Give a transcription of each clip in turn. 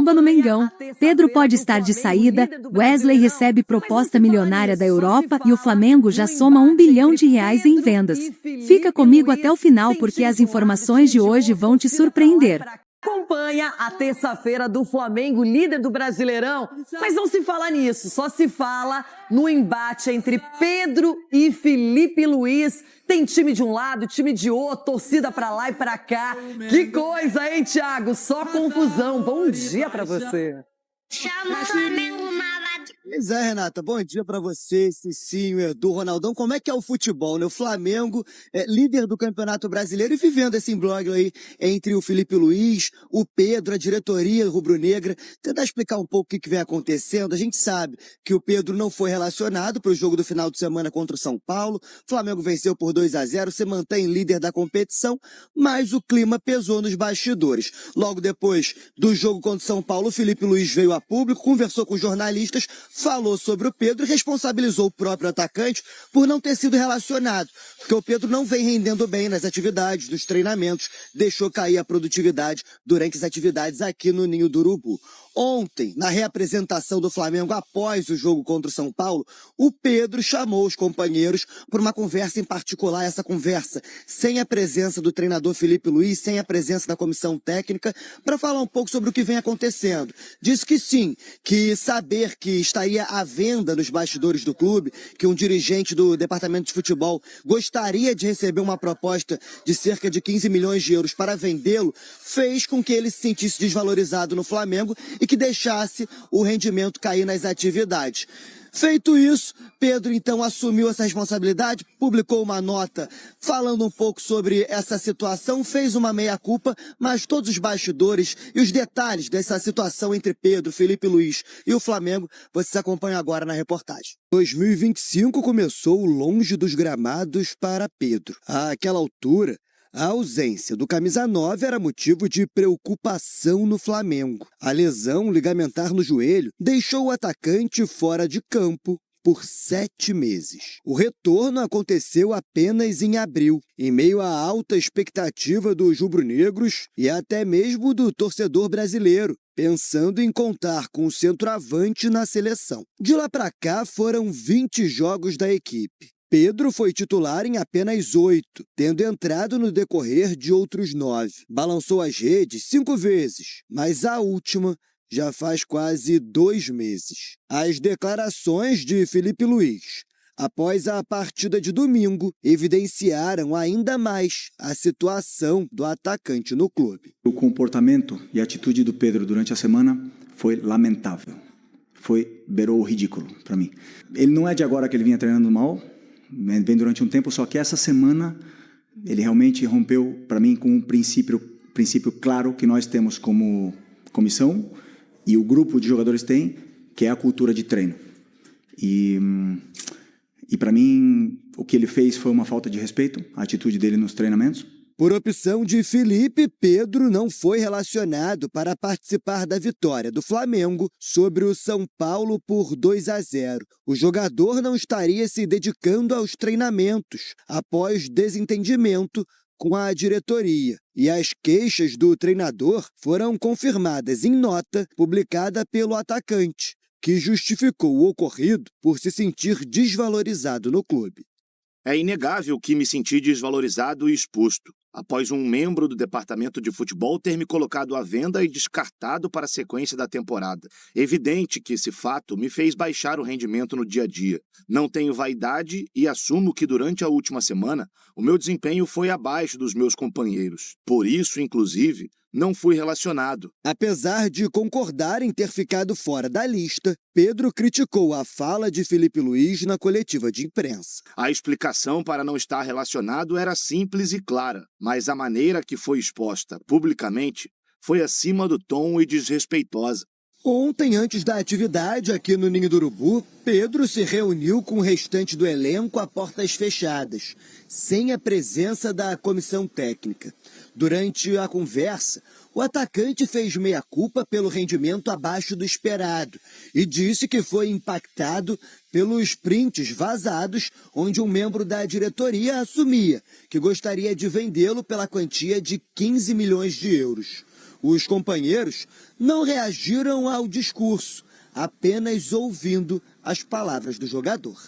bomba no Mengão. Pedro pode estar de saída, Wesley recebe proposta milionária da Europa e o Flamengo já soma R$1 bilhão em vendas. Fica comigo até o final porque as informações de hoje vão te surpreender. Acompanha a terça-feira do Flamengo, líder do Brasileirão. Mas não se fala nisso, só se fala no embate entre Pedro e Felipe Luiz. Tem time de um lado, time de outro, torcida pra lá e pra cá. Que coisa, hein, Thiago? Só confusão. Bom dia pra você. Chama o Flamengo malvado. Pois é, Renata, bom dia pra você, Cicinho, Edu, Ronaldão. Como é que é o futebol, né? O Flamengo é líder do Campeonato Brasileiro e vivendo esse imbróglio aí entre o Felipe Luiz, o Pedro, a diretoria rubro-negra. Tentar explicar um pouco o que vem acontecendo. A gente sabe que o Pedro não foi relacionado para o jogo do final de semana contra o São Paulo. O Flamengo venceu por 2-0, se mantém líder da competição, mas o clima pesou nos bastidores. Logo depois do jogo contra o São Paulo, o Felipe Luiz veio a público, conversou com jornalistas, falou sobre o Pedro e responsabilizou o próprio atacante por não ter sido relacionado, porque o Pedro não vem rendendo bem nas atividades, nos treinamentos, deixou cair a produtividade durante as atividades aqui no Ninho do Urubu. Ontem, na reapresentação do Flamengo após o jogo contra o São Paulo, o Pedro chamou os companheiros para uma conversa em particular, essa conversa sem a presença do treinador Felipe Luiz, sem a presença da comissão técnica, para falar um pouco sobre o que vem acontecendo. Disse que sim, que saber que estaria à venda nos bastidores do clube, que um dirigente do departamento de futebol gostaria de receber uma proposta de cerca de 15 milhões de euros para vendê-lo, fez com que ele se sentisse desvalorizado no Flamengo e que deixasse o rendimento cair nas atividades. Feito isso, Pedro então assumiu essa responsabilidade, publicou uma nota falando um pouco sobre essa situação, fez uma meia-culpa, mas todos os bastidores e os detalhes dessa situação entre Pedro, Felipe Luiz e o Flamengo, vocês acompanham agora na reportagem. 2025 começou longe dos gramados para Pedro. Àquela altura, a ausência do camisa 9 era motivo de preocupação no Flamengo. A lesão ligamentar no joelho deixou o atacante fora de campo por 7 meses. O retorno aconteceu apenas em abril, em meio à alta expectativa dos rubro-negros e até mesmo do torcedor brasileiro, pensando em contar com o centroavante na seleção. De lá para cá foram 20 jogos da equipe. Pedro foi titular em apenas 8, tendo entrado no decorrer de outros 9. Balançou as redes 5 vezes, mas a última já faz quase 2 meses. As declarações de Felipe Luiz, após a partida de domingo, evidenciaram ainda mais a situação do atacante no clube. O comportamento e a atitude do Pedro durante a semana foi lamentável. Beirou o ridículo para mim. Ele não é de agora que ele vinha treinando mal, vem durante um tempo, só que essa semana ele realmente rompeu para mim com um princípio claro que nós temos como comissão e o grupo de jogadores tem, que é a cultura de treino. E para mim o que ele fez foi uma falta de respeito, a atitude dele nos treinamentos. Por opção de Felipe, Pedro não foi relacionado para participar da vitória do Flamengo sobre o São Paulo por 2-0. O jogador não estaria se dedicando aos treinamentos após desentendimento com a diretoria. E as queixas do treinador foram confirmadas em nota publicada pelo atacante, que justificou o ocorrido por se sentir desvalorizado no clube. É inegável que me senti desvalorizado e exposto, após um membro do departamento de futebol ter me colocado à venda e descartado para a sequência da temporada. Evidente que esse fato me fez baixar o rendimento no dia a dia. Não tenho vaidade e assumo que durante a última semana o meu desempenho foi abaixo dos meus companheiros. Por isso, inclusive, não fui relacionado. Apesar de concordar em ter ficado fora da lista, Pedro criticou a fala de Felipe Luiz na coletiva de imprensa. A explicação para não estar relacionado era simples e clara, mas a maneira que foi exposta publicamente foi acima do tom e desrespeitosa. Ontem, antes da atividade aqui no Ninho do Urubu, Pedro se reuniu com o restante do elenco a portas fechadas, sem a presença da comissão técnica. Durante a conversa, o atacante fez meia-culpa pelo rendimento abaixo do esperado e disse que foi impactado pelos prints vazados onde um membro da diretoria assumia que gostaria de vendê-lo pela quantia de 15 milhões de euros. Os companheiros não reagiram ao discurso, apenas ouvindo as palavras do jogador.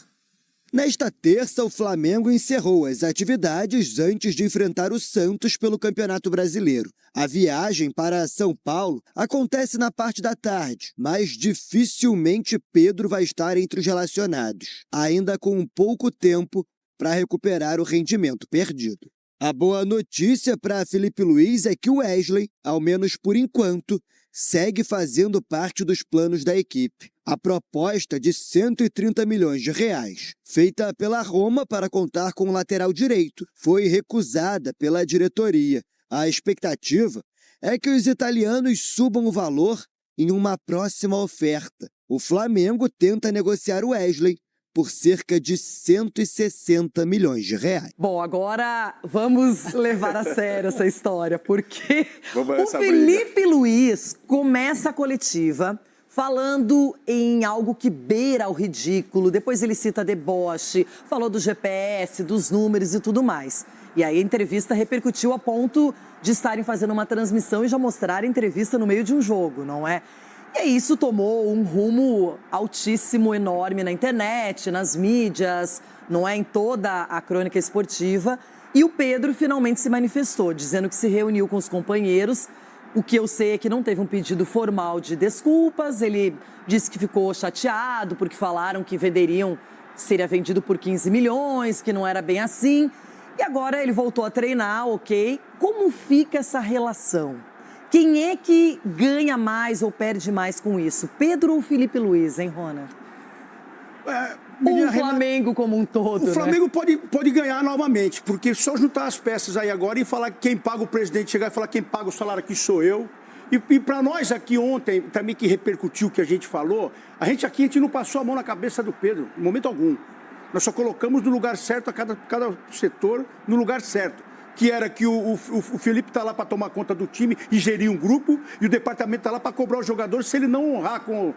Nesta terça, o Flamengo encerrou as atividades antes de enfrentar o Santos pelo Campeonato Brasileiro. A viagem para São Paulo acontece na parte da tarde, mas dificilmente Pedro vai estar entre os relacionados, ainda com pouco tempo para recuperar o rendimento perdido. A boa notícia para Filipe Luís é que o Wesley, ao menos por enquanto, segue fazendo parte dos planos da equipe. A proposta de 130 milhões de reais, feita pela Roma para contar com o lateral direito, foi recusada pela diretoria. A expectativa é que os italianos subam o valor em uma próxima oferta. O Flamengo tenta negociar o Wesley por cerca de 160 milhões de reais. Bom, agora vamos levar a sério essa história, porque o Filipe Luís começa a coletiva falando em algo que beira o ridículo, depois ele cita deboche, falou do GPS, dos números e tudo mais. E aí a entrevista repercutiu a ponto de estarem fazendo uma transmissão e já mostrar a entrevista no meio de um jogo, não é? E aí isso tomou um rumo altíssimo, enorme na internet, nas mídias, não é? Em toda a crônica esportiva. E o Pedro finalmente se manifestou, dizendo que se reuniu com os companheiros. O que eu sei é que não teve um pedido formal de desculpas. Ele disse que ficou chateado porque falaram que seria vendido por 15 milhões, que não era bem assim. E agora ele voltou a treinar, ok? Como fica essa relação? Quem é que ganha mais ou perde mais com isso? Pedro ou Filipe Luís, hein, Rona? Ou o Flamengo como um todo, O Flamengo pode ganhar novamente, porque só juntar as peças aí agora e falar que quem paga o presidente, chegar e falar que quem paga o salário aqui sou eu. E para nós aqui ontem, também que repercutiu o que a gente falou, a gente não passou a mão na cabeça do Pedro, em momento algum. Nós só colocamos no lugar certo, cada setor no lugar certo. Que era que o Felipe está lá para tomar conta do time e gerir um grupo, e o departamento está lá para cobrar os jogadores. Se ele não honrar com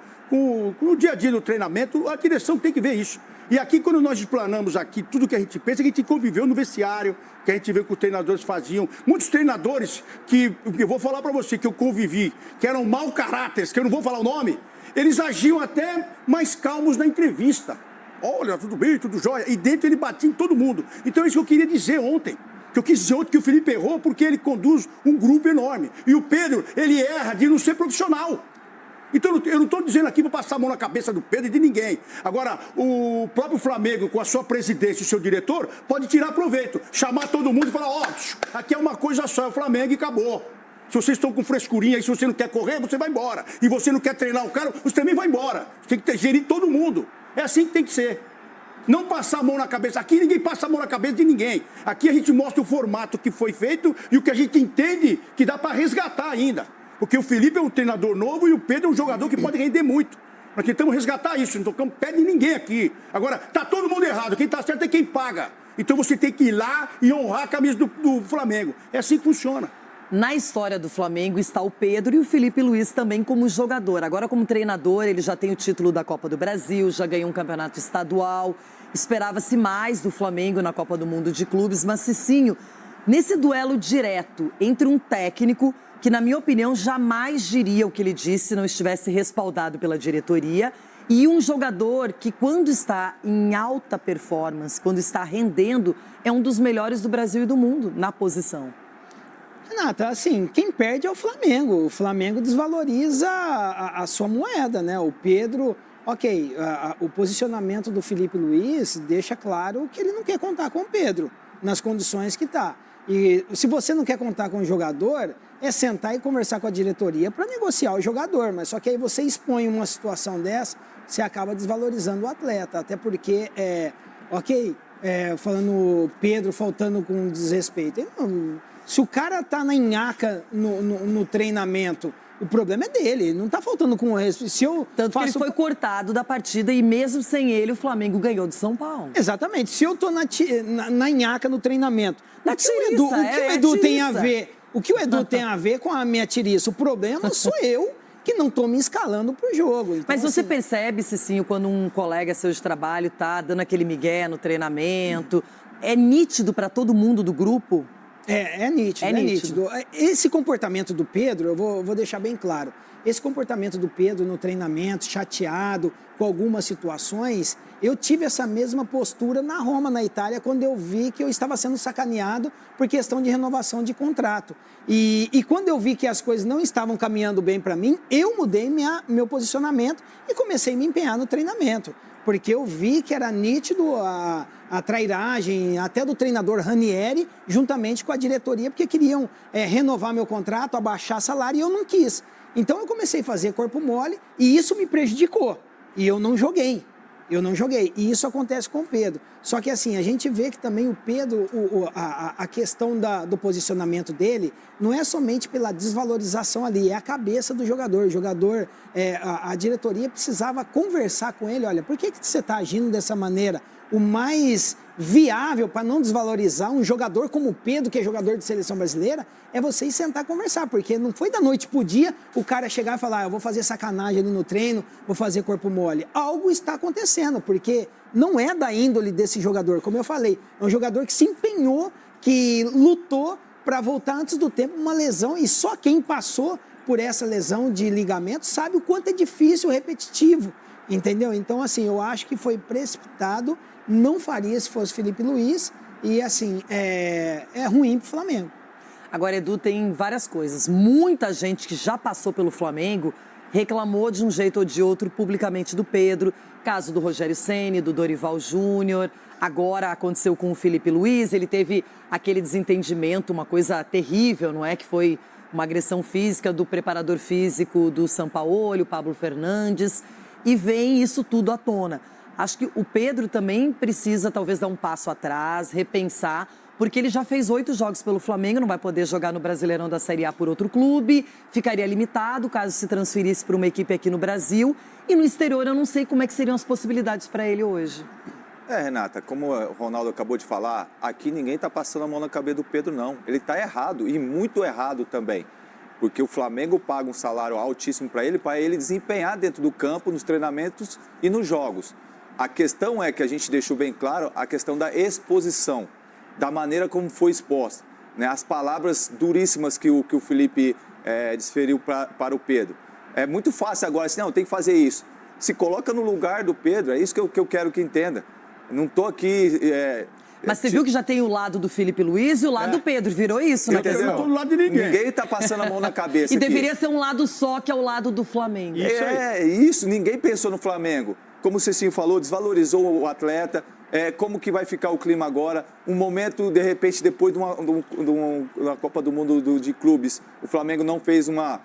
o dia a dia do treinamento, a direção tem que ver isso. E aqui, quando nós explanamos aqui tudo que a gente pensa, que a gente conviveu no vestiário, que a gente vê que os treinadores faziam. Muitos treinadores que eu vou falar para você, que eu convivi, que eram mau caráteres, que eu não vou falar o nome, eles agiam até mais calmos na entrevista. Olha, tudo bem, tudo jóia. E dentro ele batia em todo mundo. Então é isso que eu queria dizer ontem. Que eu quis dizer ontem que o Felipe errou porque ele conduz um grupo enorme. E o Pedro, ele erra de não ser profissional. Então eu não estou dizendo aqui para passar a mão na cabeça do Pedro e de ninguém. Agora, o próprio Flamengo, com a sua presidência e o seu diretor, pode tirar proveito. Chamar todo mundo e falar, ó, aqui é uma coisa só, é o Flamengo e acabou. Se vocês estão com frescurinha e se você não quer correr, você vai embora. E você não quer treinar o cara, você também vai embora. Você tem que gerir todo mundo. É assim que tem que ser. Não passar a mão na cabeça. Aqui ninguém passa a mão na cabeça de ninguém. Aqui a gente mostra o formato que foi feito e o que a gente entende que dá para resgatar ainda. Porque o Felipe é um treinador novo e o Pedro é um jogador que pode render muito. Nós tentamos resgatar isso, não tocamos pé de ninguém aqui. Agora, tá todo mundo errado. Quem tá certo é quem paga. Então você tem que ir lá e honrar a camisa do Flamengo. É assim que funciona. Na história do Flamengo está o Pedro e o Filipe Luís também como jogador. Agora, como treinador, ele já tem o título da Copa do Brasil, já ganhou um campeonato estadual. Esperava-se mais do Flamengo na Copa do Mundo de Clubes, mas Cicinho, nesse duelo direto entre um técnico que, na minha opinião, jamais diria o que ele disse se não estivesse respaldado pela diretoria, e um jogador que, quando está em alta performance, quando está rendendo, é um dos melhores do Brasil e do mundo na posição. Renata, assim, quem perde é o Flamengo. O Flamengo desvaloriza a sua moeda, né? O Pedro, ok, o posicionamento do Filipe Luís deixa claro que ele não quer contar com o Pedro nas condições que está. E se você não quer contar com o jogador, é sentar e conversar com a diretoria para negociar o jogador. Mas só que aí você expõe uma situação dessa, você acaba desvalorizando o atleta. Até porque, falando Pedro faltando com desrespeito. Se o cara tá na nhaca no treinamento, o problema é dele, ele não tá faltando com respeito. Tanto que ele foi cortado da partida e mesmo sem ele o Flamengo ganhou de São Paulo. Exatamente, se eu tô na nhaca no treinamento, o que o Edu tem a ver com a minha tiriça? O problema sou eu que não tô me escalando pro jogo. Então, mas você percebe, Cicinho, quando um colega seu de trabalho tá dando aquele migué no treinamento, é nítido para todo mundo do grupo? É nítido, É nítido. Esse comportamento do Pedro, eu vou deixar bem claro. Esse comportamento do Pedro no treinamento, chateado com algumas situações, eu tive essa mesma postura na Roma, na Itália, quando eu vi que eu estava sendo sacaneado por questão de renovação de contrato. E quando eu vi que as coisas não estavam caminhando bem para mim, eu mudei meu posicionamento e comecei a me empenhar no treinamento. Porque eu vi que era nítido a trairagem até do treinador Ranieri, juntamente com a diretoria, porque queriam renovar meu contrato, abaixar salário, e eu não quis. Então eu comecei a fazer corpo mole e isso me prejudicou. E eu não joguei. E isso acontece com o Pedro. Só que assim, a gente vê que também o Pedro, a questão do posicionamento dele, não é somente pela desvalorização ali, é a cabeça do jogador. O jogador, a diretoria precisava conversar com ele, olha, por que você está agindo dessa maneira? O mais viável para não desvalorizar um jogador como o Pedro, que é jogador de seleção brasileira, é você ir sentar e conversar, porque não foi da noite pro dia o cara chegar e falar, eu vou fazer sacanagem ali no treino, vou fazer corpo mole. Algo está acontecendo, porque não é da índole desse jogador, como eu falei, é um jogador que se empenhou, que lutou para voltar antes do tempo uma lesão, e só quem passou por essa lesão de ligamento sabe o quanto é difícil, repetitivo, entendeu? Então, assim, eu acho que foi precipitado, não faria se fosse Felipe Luiz, e assim, é ruim pro Flamengo. Agora, Edu, tem várias coisas. Muita gente que já passou pelo Flamengo reclamou de um jeito ou de outro publicamente do Pedro. Caso do Rogério Ceni, do Dorival Júnior. Agora aconteceu com o Felipe Luiz. Ele teve aquele desentendimento, uma coisa terrível, não é? Que foi uma agressão física do preparador físico do Sampaoli, o Pablo Fernandes. E vem isso tudo à tona. Acho que o Pedro também precisa talvez dar um passo atrás, repensar, porque ele já fez 8 jogos pelo Flamengo, não vai poder jogar no Brasileirão da Série A por outro clube, ficaria limitado caso se transferisse para uma equipe aqui no Brasil. E no exterior eu não sei como é que seriam as possibilidades para ele hoje. Renata, como o Ronaldo acabou de falar, aqui ninguém está passando a mão na cabeça do Pedro, não. Ele está errado, e muito errado também. Porque o Flamengo paga um salário altíssimo para ele desempenhar dentro do campo, nos treinamentos e nos jogos. A questão é que a gente deixou bem claro a questão da exposição, da maneira como foi exposta, né? As palavras duríssimas que o Felipe desferiu para o Pedro. É muito fácil agora, assim, não, tem que fazer isso. Se coloca no lugar do Pedro, é isso que eu quero que entenda. Não estou aqui... Mas você viu que já tem o lado do Felipe Luiz e o lado do Pedro, virou isso, né? Eu não estou do lado de ninguém. Ninguém está passando a mão na cabeça E aqui. deveria ser um lado só, que é o lado do Flamengo. Isso, ninguém pensou no Flamengo. Como o Cecinho falou, desvalorizou o atleta. Como que vai ficar o clima agora? Um momento, de repente, depois de uma Copa do Mundo de clubes, o Flamengo não fez uma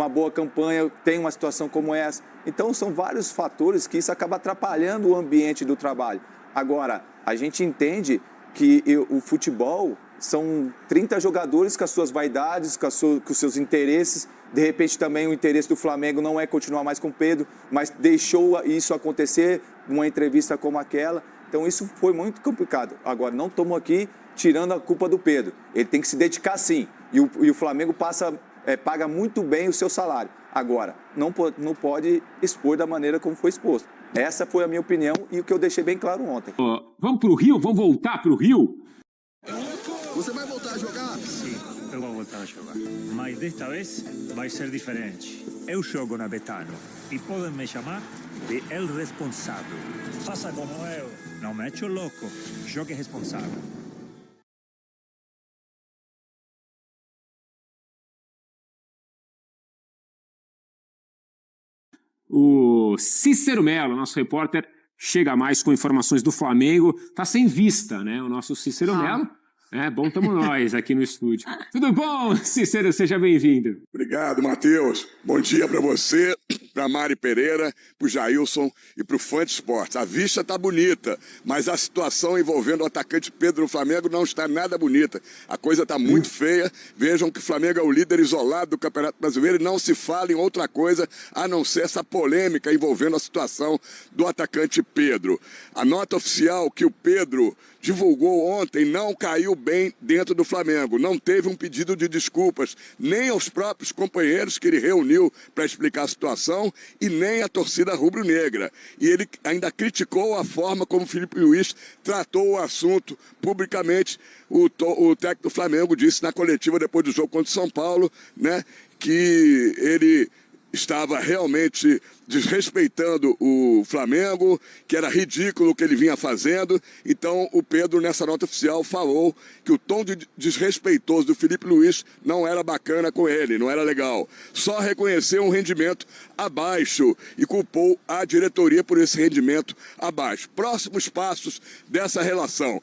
boa campanha, tem uma situação como essa. Então, são vários fatores que isso acaba atrapalhando o ambiente do trabalho. Agora, a gente entende que o futebol são 30 jogadores com as suas vaidades, com os seus interesses. De repente, também o interesse do Flamengo não é continuar mais com o Pedro, mas deixou isso acontecer numa entrevista como aquela. Então, isso foi muito complicado. Agora, não estamos aqui tirando a culpa do Pedro. Ele tem que se dedicar, sim. E o Flamengo paga muito bem o seu salário. Agora, não pode expor da maneira como foi exposto. Essa foi a minha opinião e o que eu deixei bem claro ontem. Vamos para o Rio? Vamos voltar para o Rio? Você vai voltar a jogar? Sim, eu vou voltar a jogar. Mas desta vez vai ser diferente. Eu jogo na Betano e podem me chamar de El Responsável. Faça como eu. Não me echo louco. Jogue responsável. O Cícero Melo, nosso repórter, chega mais com informações do Flamengo. Tá sem vista, né? O nosso Cícero Melo. Bom, estamos nós aqui no estúdio. Tudo bom, Cícero? Seja bem-vindo. Obrigado, Matheus. Bom dia para você, para Mari Pereira, para o Jailson e para o Fã de Esportes. A vista tá bonita, mas a situação envolvendo o atacante Pedro no Flamengo não está nada bonita. A coisa está muito feia. Vejam que o Flamengo é o líder isolado do Campeonato Brasileiro e não se fala em outra coisa a não ser essa polêmica envolvendo a situação do atacante Pedro. A nota oficial que o Pedro divulgou ontem não caiu bem dentro do Flamengo. Não teve um pedido de desculpas nem aos próprios companheiros que ele reuniu para explicar a situação direção e nem a torcida rubro-negra. E ele ainda criticou a forma como o Filipe Luís tratou o assunto publicamente. O técnico do Flamengo disse na coletiva depois do jogo contra o São Paulo, né, que ele estava realmente desrespeitando o Flamengo, que era ridículo o que ele vinha fazendo. Então o Pedro, nessa nota oficial, falou que o tom desrespeitoso do Filipe Luís não era bacana com ele, não era legal. Só reconheceu um rendimento abaixo e culpou a diretoria por esse rendimento abaixo. Próximos passos dessa relação.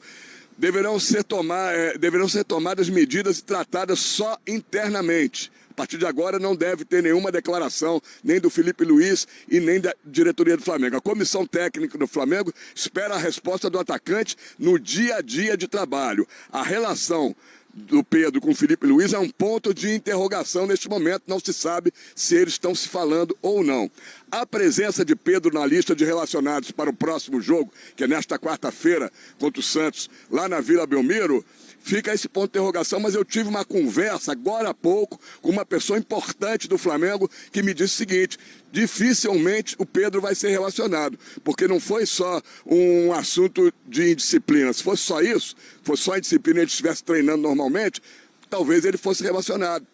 Deverão ser tomadas medidas e tratadas só internamente. A partir de agora não deve ter nenhuma declaração, nem do Filipe Luís e nem da diretoria do Flamengo. A comissão técnica do Flamengo espera a resposta do atacante no dia a dia de trabalho. A relação do Pedro com o Filipe Luís é um ponto de interrogação neste momento. Não se sabe se eles estão se falando ou não. A presença de Pedro na lista de relacionados para o próximo jogo, que é nesta quarta-feira contra o Santos, lá na Vila Belmiro, fica esse ponto de interrogação, mas eu tive uma conversa agora há pouco com uma pessoa importante do Flamengo que me disse o seguinte: dificilmente o Pedro vai ser relacionado, porque não foi só um assunto de indisciplina. Se fosse só isso, fosse só indisciplina e ele estivesse treinando normalmente, talvez ele fosse relacionado.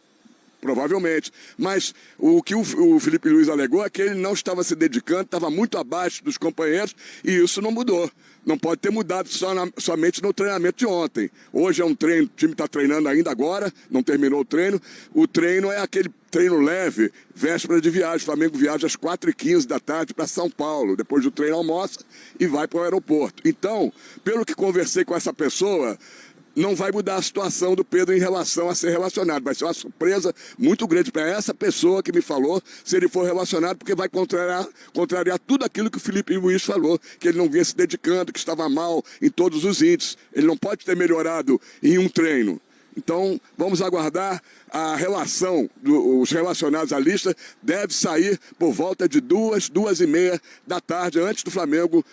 Provavelmente. Mas o que o Filipe Luís alegou é que ele não estava se dedicando, estava muito abaixo dos companheiros e isso não mudou. Não pode ter mudado somente no treinamento de ontem. Hoje é um treino, o time está treinando ainda agora, não terminou o treino. O treino é aquele treino leve, véspera de viagem. O Flamengo viaja às 4h15 da tarde para São Paulo. Depois do treino almoça e vai para o aeroporto. Então, pelo que conversei com essa pessoa, não vai mudar a situação do Pedro em relação a ser relacionado. Vai ser uma surpresa muito grande para essa pessoa que me falou se ele for relacionado, porque vai contrariar tudo aquilo que o Filipe Luís falou, que ele não vinha se dedicando, que estava mal em todos os índices. Ele não pode ter melhorado em um treino. Então, vamos aguardar. A relação dos relacionados à lista deve sair por volta de 2h30 da tarde, antes do Flamengo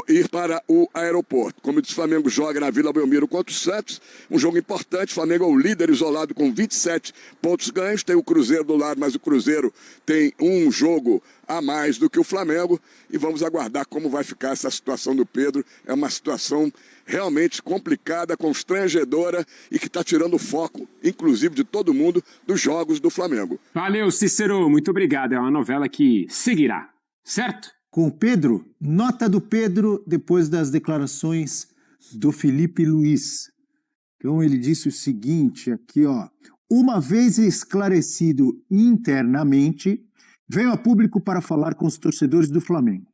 ir para o aeroporto. Como eu disse, o Flamengo joga na Vila Belmiro contra o Santos, um jogo importante. O Flamengo é o líder isolado com 27 pontos ganhos, tem o Cruzeiro do lado, mas o Cruzeiro tem um jogo a mais do que o Flamengo, e vamos aguardar como vai ficar essa situação do Pedro. É uma situação realmente complicada, constrangedora e que está tirando o foco, inclusive de todo mundo, dos jogos do Flamengo. Valeu, Cícero, muito obrigado. É uma novela que seguirá, certo? Com o Pedro, nota do Pedro depois das declarações do Filipe Luís. Então ele disse o seguinte aqui, ó: uma vez esclarecido internamente, venho a público para falar com os torcedores do Flamengo,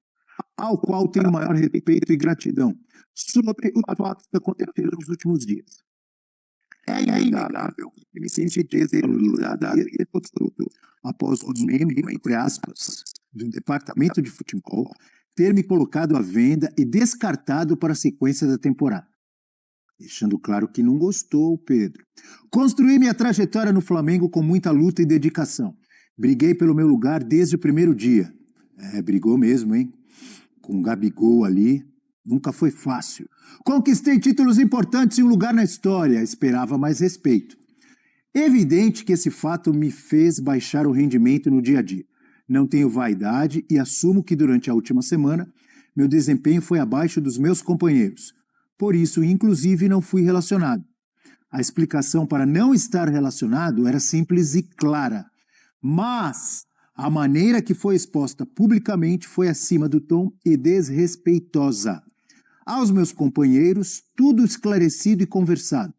ao qual tenho maior respeito e gratidão sobre o fato que aconteceu nos últimos dias. É inegável que me senti desesperado após o membro, entre aspas, do departamento de futebol ter me colocado à venda e descartado para a sequência da temporada. Deixando claro que não gostou, Pedro. Construí minha trajetória no Flamengo com muita luta e dedicação. Briguei pelo meu lugar desde o primeiro dia. Brigou mesmo, hein? Com o Gabigol ali. Nunca foi fácil. Conquistei títulos importantes e um lugar na história. Esperava mais respeito. Evidente que esse fato me fez baixar o rendimento no dia a dia. Não tenho vaidade e assumo que durante a última semana meu desempenho foi abaixo dos meus companheiros. Por isso, inclusive, não fui relacionado. A explicação para não estar relacionado era simples e clara. Mas a maneira que foi exposta publicamente foi acima do tom e desrespeitosa. Aos meus companheiros, tudo esclarecido e conversado.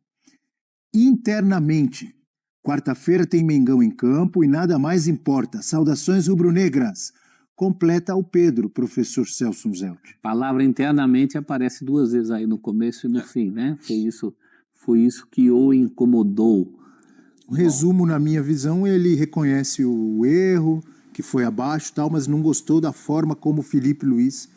Internamente, quarta-feira tem Mengão em campo e nada mais importa. Saudações rubro-negras. Completa o Pedro, professor Celso Zelt. Palavra internamente aparece 2 vezes aí no começo e no fim, né? Foi isso que o incomodou. O resumo, na minha visão, ele reconhece o erro, que foi abaixo e tal, mas não gostou da forma como o Filipe Luís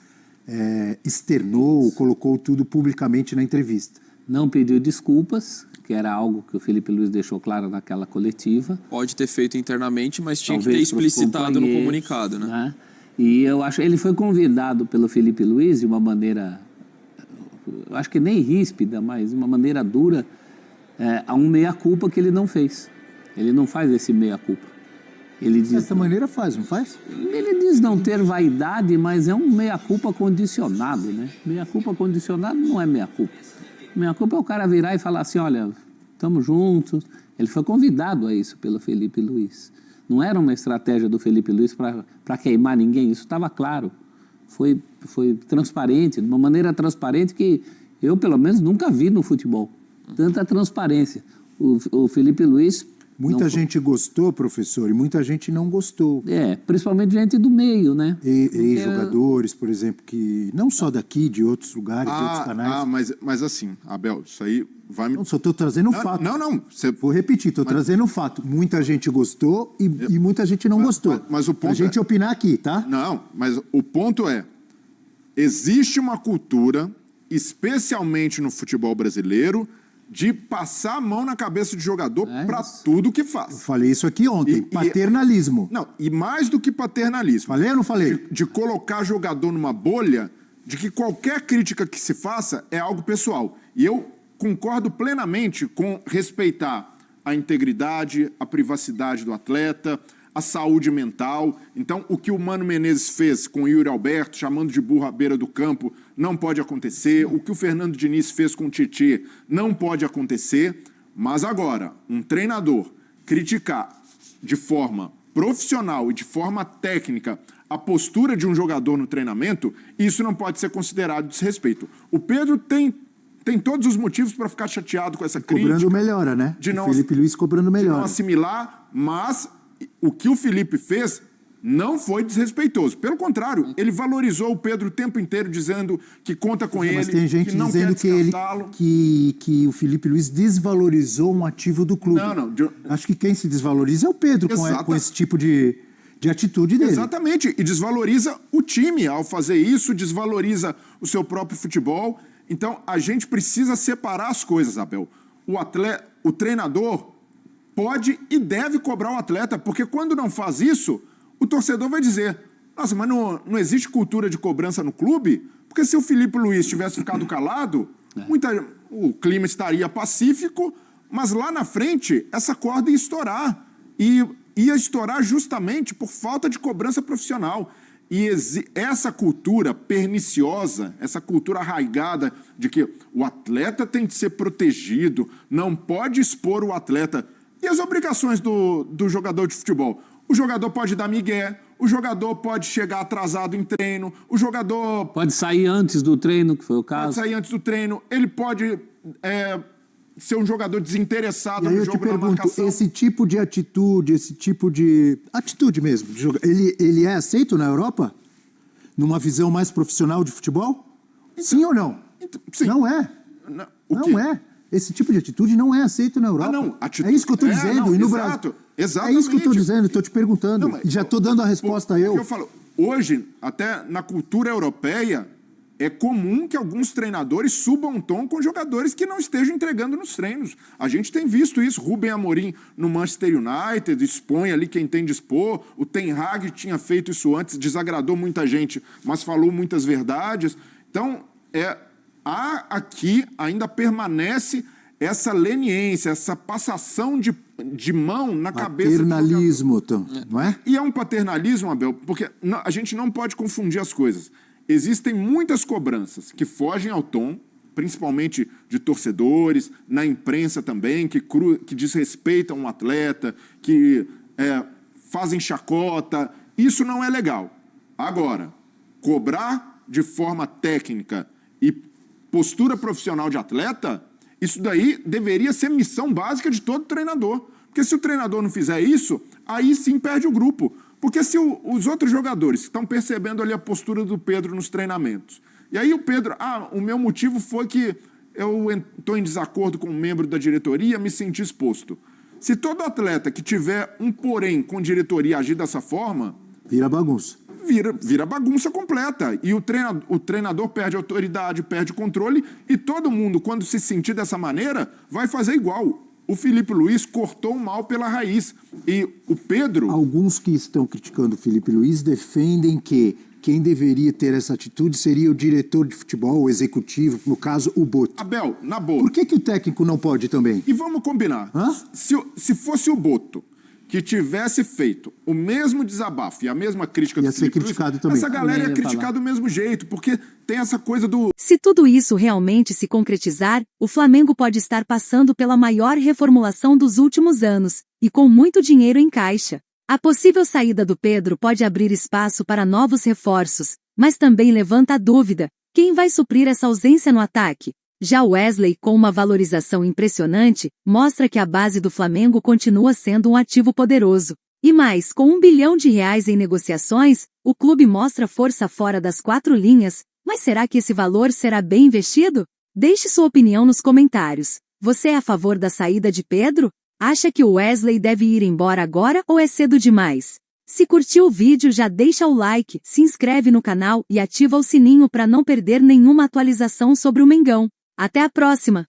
externou, colocou tudo publicamente na entrevista. Não pediu desculpas, que era algo que o Filipe Luís deixou claro naquela coletiva. Pode ter feito internamente, mas tinha que ter explicitado no comunicado, né? E eu acho que ele foi convidado pelo Filipe Luís de uma maneira, eu acho que nem ríspida, mas de uma maneira dura, a um meia-culpa que ele não fez. Ele não faz esse meia-culpa. Ele diz, dessa maneira faz, não faz? Ele diz não ter vaidade, mas é um meia-culpa condicionado, né? Meia-culpa condicionado não é meia-culpa. Meia-culpa é o cara virar e falar assim, olha, estamos juntos. Ele foi convidado a isso pelo Felipe Luiz. Não era uma estratégia do Felipe Luiz para queimar ninguém, isso estava claro. Foi transparente, de uma maneira transparente que eu, pelo menos, nunca vi no futebol. Tanta transparência. O Felipe Luiz... Muita gente gostou, professor, e muita gente não gostou. Principalmente gente do meio, né? Jogadores, por exemplo, que não só daqui, de outros lugares, de outros canais. Mas assim, Abel, isso aí vai me... Não, só estou trazendo um fato. Vou repetir, estou trazendo um fato. Muita gente gostou e muita gente não gostou. Mas o ponto a gente opinar aqui, tá? Não, mas o ponto é, existe uma cultura, especialmente no futebol brasileiro, de passar a mão na cabeça de jogador para tudo que faz. Eu falei isso aqui ontem, paternalismo. E mais do que paternalismo. Falei ou não falei? De colocar jogador numa bolha, de que qualquer crítica que se faça é algo pessoal. E eu concordo plenamente com respeitar a integridade, a privacidade do atleta, a saúde mental. Então, o que o Mano Menezes fez com o Yuri Alberto, chamando de burro à beira do campo, não pode acontecer. O que o Fernando Diniz fez com o Titê não pode acontecer. Mas agora, um treinador criticar de forma profissional e de forma técnica a postura de um jogador no treinamento, isso não pode ser considerado desrespeito. O Pedro tem todos os motivos para ficar chateado com essa crítica. Cobrando melhora, né? O Felipe Luiz cobrando melhora. De não assimilar, mas o que o Felipe fez não foi desrespeitoso. Pelo contrário, ele valorizou o Pedro o tempo inteiro, dizendo que conta com ele, mas tem gente que não dizendo quer que o Felipe Luiz desvalorizou um ativo do clube. Não. Acho que quem se desvaloriza é o Pedro com esse tipo de atitude dele. Exatamente, e desvaloriza o time ao fazer isso, desvaloriza o seu próprio futebol. Então, a gente precisa separar as coisas, Abel. O treinador pode e deve cobrar o atleta, porque quando não faz isso, o torcedor vai dizer, nossa, mas não existe cultura de cobrança no clube? Porque se o Felipe Luiz tivesse ficado calado, o clima estaria pacífico, mas lá na frente, essa corda ia estourar. E ia estourar justamente por falta de cobrança profissional. E essa cultura perniciosa, essa cultura arraigada de que o atleta tem que ser protegido, não pode expor o atleta. E as obrigações do jogador de futebol? O jogador pode dar migué, o jogador pode chegar atrasado em treino, o jogador... Pode sair antes do treino, que foi o caso. Pode sair antes do treino, ele pode ser um jogador desinteressado no jogo, na marcação. Esse tipo de atitude, atitude mesmo, ele é aceito na Europa? Numa visão mais profissional de futebol? Sim ou não? Sim. Não é. Não é. Esse tipo de atitude não é aceito na Europa. É isso que eu estou dizendo. E no Brasil. Exatamente. É isso que eu estou dizendo, estou te perguntando. Já estou dando a resposta eu falo, hoje, até na cultura europeia, é comum que alguns treinadores subam um tom com jogadores que não estejam entregando nos treinos. A gente tem visto isso. Rubem Amorim no Manchester United expõe ali quem tem de expor. O Ten Hag tinha feito isso antes, desagradou muita gente, mas falou muitas verdades. Então, aqui ainda permanece essa leniência, essa passação de mão na cabeça do jogador. Paternalismo, não é? E é um paternalismo, Abel, porque a gente não pode confundir as coisas. Existem muitas cobranças que fogem ao tom, principalmente de torcedores, na imprensa também, que desrespeitam um atleta, que fazem chacota. Isso não é legal. Agora, cobrar de forma técnica e postura profissional de atleta, isso daí deveria ser missão básica de todo treinador. Porque se o treinador não fizer isso, aí sim perde o grupo. Porque se os outros jogadores estão percebendo ali a postura do Pedro nos treinamentos, e aí o Pedro, o meu motivo foi que eu estou em desacordo com um membro da diretoria, me senti exposto. Se todo atleta que tiver um porém com diretoria agir dessa forma... Vira bagunça. Vira bagunça completa. E o treinador perde autoridade, perde controle, e todo mundo, quando se sentir dessa maneira, vai fazer igual. O Felipe Luiz cortou o mal pela raiz. E o Pedro... Alguns que estão criticando o Felipe Luiz defendem que quem deveria ter essa atitude seria o diretor de futebol, o executivo, no caso, o Boto. Abel, na boa. Por que o técnico não pode também? E vamos combinar. Se fosse o Boto que tivesse feito o mesmo desabafo e a mesma crítica do Ia ser Felipe Luiz, criticado também. essa galera ia Também ia criticar falar. do mesmo jeito, porque tem essa coisa do Se tudo isso realmente se concretizar, o Flamengo pode estar passando pela maior reformulação dos últimos anos, e com muito dinheiro em caixa. A possível saída do Pedro pode abrir espaço para novos reforços, mas também levanta a dúvida: quem vai suprir essa ausência no ataque? Já Wesley, com uma valorização impressionante, mostra que a base do Flamengo continua sendo um ativo poderoso. E mais, com R$1 bilhão em negociações, o clube mostra força fora das 4 linhas. Mas será que esse valor será bem investido? Deixe sua opinião nos comentários. Você é a favor da saída de Pedro? Acha que o Wesley deve ir embora agora ou é cedo demais? Se curtiu o vídeo, já deixa o like, se inscreve no canal e ativa o sininho para não perder nenhuma atualização sobre o Mengão. Até a próxima!